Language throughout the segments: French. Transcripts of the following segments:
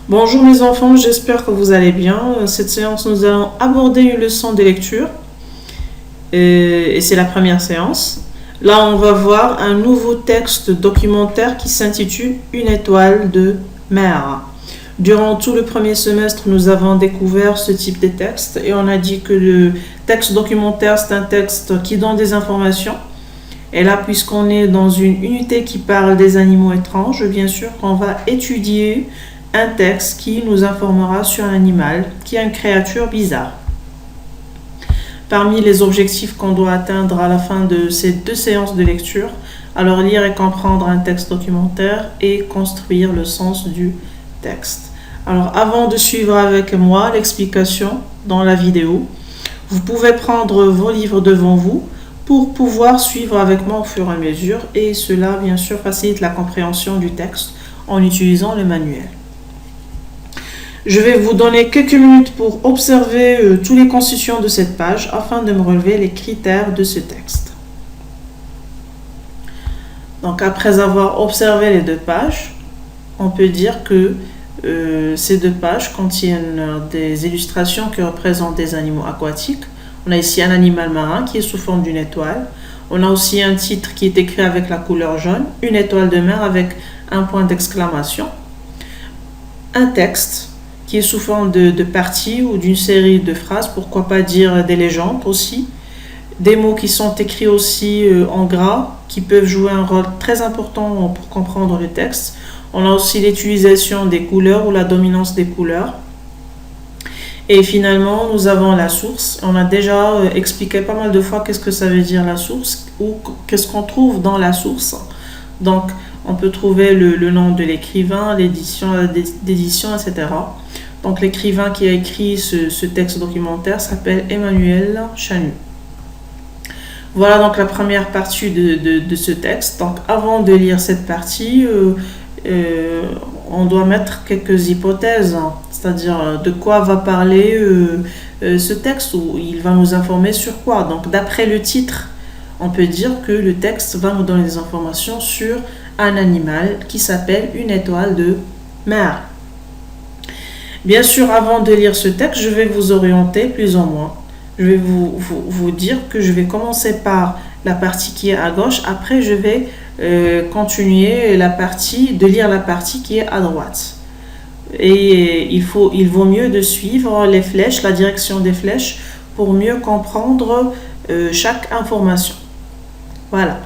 Bonjour mes enfants, j'espère que vous allez bien. Cette séance, nous allons aborder une leçon de lecture et c'est la première séance. Là, on va voir un nouveau texte documentaire qui s'intitule Une étoile de mer. Durant tout le premier semestre, nous avons découvert ce type de texte et on a dit que le texte documentaire, c'est un texte qui donne des informations. Et là, puisqu'on est dans une unité qui parle des animaux étranges, bien sûr qu'on va étudier un texte qui nous informera sur un animal qui a une créature bizarre. Parmi les objectifs qu'on doit atteindre à la fin de ces deux séances de lecture, alors lire et comprendre un texte documentaire et construire le sens du texte. Alors avant de suivre avec moi l'explication dans la vidéo, vous pouvez prendre vos livres devant vous pour pouvoir suivre avec moi au fur et à mesure et cela bien sûr facilite la compréhension du texte en utilisant le manuel. Je vais vous donner quelques minutes pour observer tous les constituants de cette page afin de me relever les critères de ce texte. Donc après avoir observé les deux pages, on peut dire que ces deux pages contiennent des illustrations qui représentent des animaux aquatiques. On a ici un animal marin qui est sous forme d'une étoile. On a aussi un titre qui est écrit avec la couleur jaune, une étoile de mer avec un point d'exclamation. Un texte qui est sous forme de parties ou d'une série de phrases, pourquoi pas dire des légendes aussi. Des mots qui sont écrits aussi en gras, qui peuvent jouer un rôle très important pour comprendre le texte. On a aussi l'utilisation des couleurs ou la dominance des couleurs. Et finalement, nous avons la source. On a déjà expliqué pas mal de fois qu'est-ce que ça veut dire la source ou qu'est-ce qu'on trouve dans la source. Donc, on peut trouver le nom de l'écrivain, l'édition, etc. Donc, l'écrivain qui a écrit ce texte documentaire s'appelle Emmanuel Chanu. Voilà donc la première partie de ce texte. Donc, avant de lire cette partie, on doit mettre quelques hypothèses, c'est-à-dire de quoi va parler ce texte, ou il va nous informer sur quoi. Donc, d'après le titre, on peut dire que le texte va nous donner des informations sur un animal qui s'appelle une étoile de mer. Bien sûr, avant de lire ce texte, je vais vous orienter plus ou moins. Je vais vous dire que je vais commencer par la partie qui est à gauche. Après, je vais continuer de lire la partie qui est à droite. Et il vaut mieux de suivre les flèches, la direction des flèches, pour mieux comprendre chaque information. Voilà.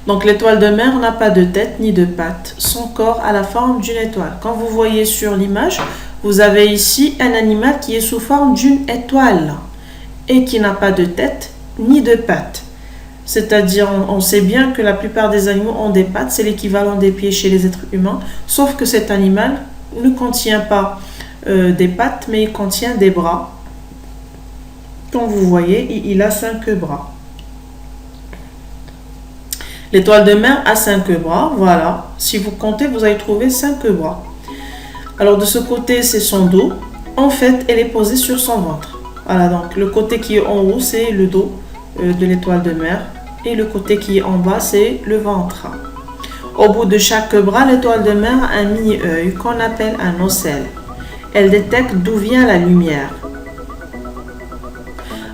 Donc l'étoile de mer n'a pas de tête ni de pattes. Son corps a la forme d'une étoile. Quand vous voyez sur l'image, vous avez ici un animal qui est sous forme d'une étoile et qui n'a pas de tête ni de pattes. C'est-à-dire, on sait bien que la plupart des animaux ont des pattes, c'est l'équivalent des pieds chez les êtres humains, sauf que cet animal ne contient pas des pattes, mais il contient des bras. Comme vous voyez, il a 5 bras. L'étoile de mer a 5 bras, voilà. Si vous comptez, vous allez trouver 5 bras. Alors de ce côté, c'est son dos. En fait, elle est posée sur son ventre. Voilà, donc le côté qui est en haut, c'est le dos de l'étoile de mer. Et le côté qui est en bas, c'est le ventre. Au bout de chaque bras, l'étoile de mer a un mini-œil qu'on appelle un ocelle. Elle détecte d'où vient la lumière.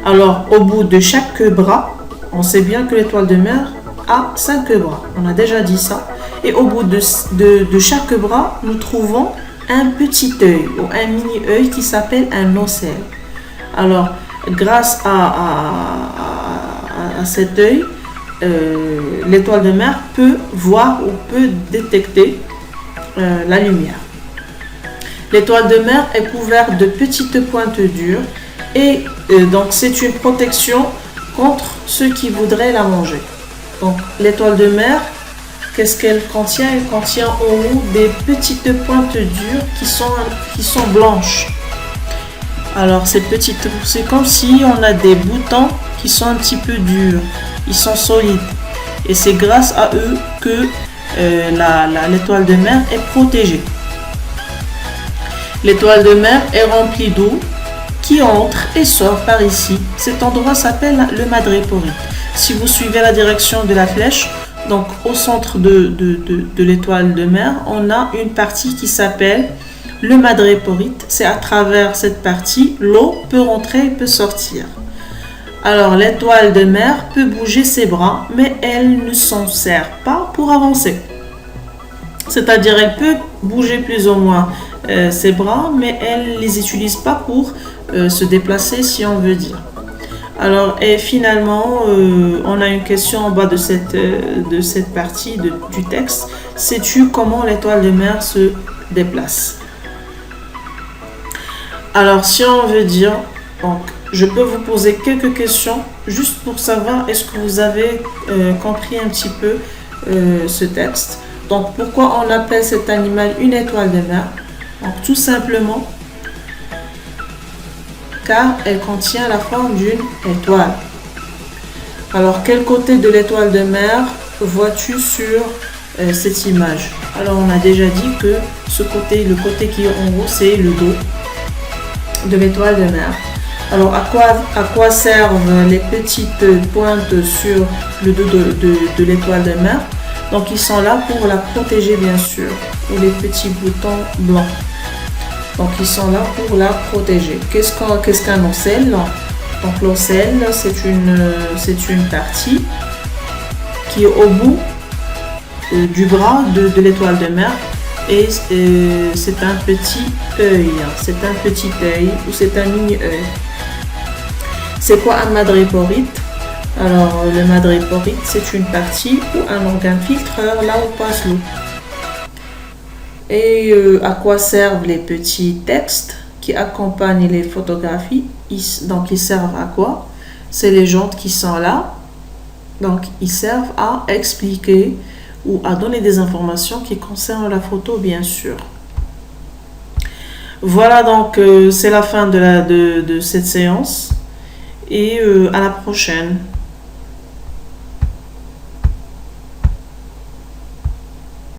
Alors, au bout de chaque bras, on sait bien que l'étoile de mer a 5 bras. On a déjà dit ça. Et au bout de chaque bras, nous trouvons un petit œil ou un mini-œil qui s'appelle un ocelle. Alors, grâce à cet œil, l'étoile de mer peut voir ou peut détecter la lumière. L'étoile de mer est couverte de petites pointes dures et donc c'est une protection contre ceux qui voudraient la manger. Donc l'étoile de mer, qu'est-ce qu'elle contient? Elle contient en haut des petites pointes dures qui sont blanches. Alors ces petites, c'est comme si on a des boutons qui sont un petit peu durs, ils sont solides. Et c'est grâce à eux que l'étoile de mer est protégée. L'étoile de mer est remplie d'eau qui entre et sort par ici. Cet endroit s'appelle le madréporite. Si vous suivez la direction de la flèche, donc au centre de l'étoile de mer, on a une partie qui s'appelle Le madréporite, c'est à travers cette partie, l'eau peut rentrer et peut sortir. Alors, l'étoile de mer peut bouger ses bras, mais elle ne s'en sert pas pour avancer. C'est-à-dire, elle peut bouger plus ou moins ses bras, mais elle ne les utilise pas pour se déplacer, si on veut dire. Alors, et finalement, on a une question en bas de cette partie du texte. Sais-tu comment l'étoile de mer se déplace? Alors, si on veut dire, donc, je peux vous poser quelques questions juste pour savoir est-ce que vous avez compris un petit peu ce texte. Donc, pourquoi on appelle cet animal une étoile de mer? Donc, tout simplement car elle contient la forme d'une étoile. Alors, quel côté de l'étoile de mer vois-tu sur cette image? Alors, on a déjà dit que le côté qui est en haut, c'est le dos de l'étoile de mer. Alors, à quoi servent les petites pointes sur le dos de l'étoile de mer? Donc, ils sont là pour la protéger, bien sûr, ou les petits boutons blancs. Donc, ils sont là pour la protéger. Qu'est-ce qu'un ocelle? Donc, l'ocelle, c'est une partie qui est au bout du bras de l'étoile de mer. Et c'est un petit œil. C'est un petit œil ou c'est un mini-œil. C'est quoi un madréporite? Alors, le madréporite, c'est une partie ou un organe filtreur là où passe l'eau. Et à quoi servent les petits textes qui accompagnent les photographies? Donc, ils servent à quoi? C'est les jantes qui sont là. Donc, ils servent à expliquer ou à donner des informations qui concernent la photo, bien sûr. Voilà, donc, c'est la fin de cette séance. Et à la prochaine.